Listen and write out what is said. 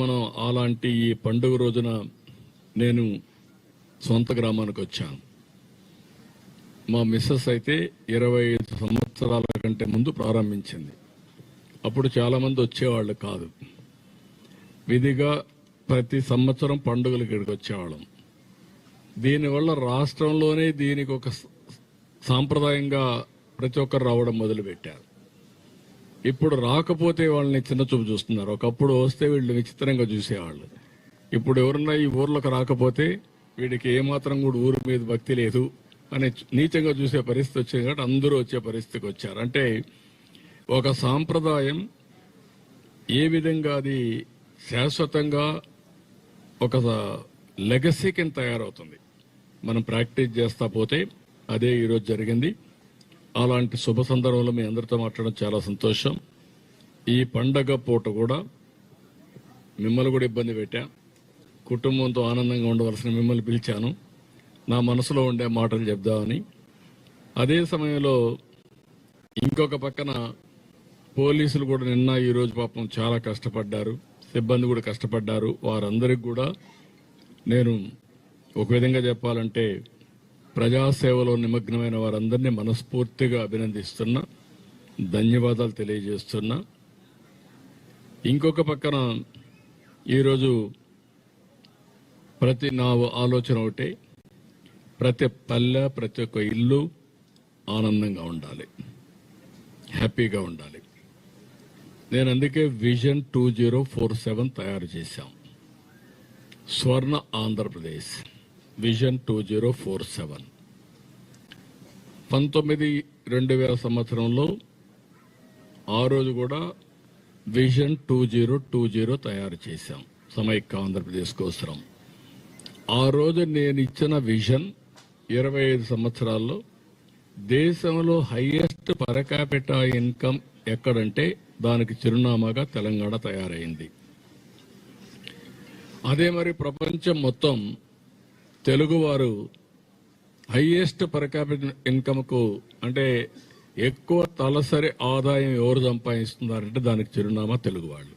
మనం అలాంటి ఈ పండుగ రోజున నేను సొంత గ్రామానికి వచ్చాను. మా మిస్సెస్ అయితే 25 సంవత్సరాల కంటే ముందు ప్రారంభించింది. అప్పుడు చాలా మంది వచ్చేవాళ్ళు కాదు. విధిగా ప్రతి సంవత్సరం పండుగలు ఇక్కడికి వచ్చేవాళ్ళం. దీనివల్ల రాష్ట్రంలోనే దీనికి ఒక సాంప్రదాయంగా ప్రతి ఒక్కరు రావడం మొదలుపెట్టారు. ఇప్పుడు రాకపోతే వాళ్ళని చిన్న చూపు చూస్తున్నారు. ఒకప్పుడు వస్తే వీళ్ళు విచిత్రంగా చూసేవాళ్ళు. ఇప్పుడు ఎవరన్నా ఈ ఊర్లోకి రాకపోతే వీడికి ఏమాత్రం కూడా ఊరి మీద భక్తి లేదు అని నీచంగా చూసే పరిస్థితి వచ్చింది. కాబట్టి అందరూ వచ్చే పరిస్థితికి వచ్చారు. అంటే ఒక సాంప్రదాయం ఏ విధంగా అది శాశ్వతంగా ఒక లెగసీ కింద తయారవుతుంది. మనం ప్రాక్టీస్ చేస్తా పోతే అదే ఈరోజు జరిగింది. అలాంటి శుభ సందర్భంలో మీ అందరితో మాట్లాడడం చాలా సంతోషం. ఈ పండగ పూట కూడా మిమ్మల్ని కూడా ఇబ్బంది పెట్టా. కుటుంబంతో ఆనందంగా ఉండవలసిన మిమ్మల్ని పిలిచాను. నా మనసులో ఉండే మాటలు చెప్దామని. అదే సమయంలో ఇంకొక పక్కన పోలీసులు కూడా నిన్న ఈరోజు పాపం చాలా కష్టపడ్డారు. సిబ్బంది కూడా కష్టపడ్డారు. వారందరికీ కూడా నేను ఒక విధంగా చెప్పాలంటే ప్రజాసేవలో నిమగ్నమైన వారందరినీ మనస్ఫూర్తిగా అభినందిస్తున్నా, ధన్యవాదాలు తెలియజేస్తున్నా. ఇంకొక పక్కన ఈరోజు నా ఆలోచన ఒకటే, ప్రతి పల్లె ప్రతి ఒక్క ఇల్లు ఆనందంగా ఉండాలి, హ్యాపీగా ఉండాలి. నేను అందుకే విజన్ 2047 తయారు చేశాం. స్వర్ణ ఆంధ్రప్రదేశ్ విజన్ 2047. 2000 సంవత్సరంలో ఆ రోజు కూడా విజన్ 2020 తయారు చేశాం సమైక్య ఆంధ్రప్రదేశ్ కోసం. ఆ రోజు నేను ఇచ్చిన విజన్ 25 సంవత్సరాల్లో దేశంలో హైయెస్ట్ పర్ క్యాపిటా ఇన్కమ్ ఎక్కడంటే దానికి చిరునామాగా తెలంగాణ తయారైంది. అదే మరి ప్రపంచం మొత్తం తెలుగువారు హైయెస్ట్ పర్ క్యాపిటల్ ఇన్కమ్కు అంటే ఎక్కువ తలసరి ఆదాయం ఎవరు సంపాదిస్తున్నారంటే దానికి చిరునామా తెలుగు వాళ్ళు.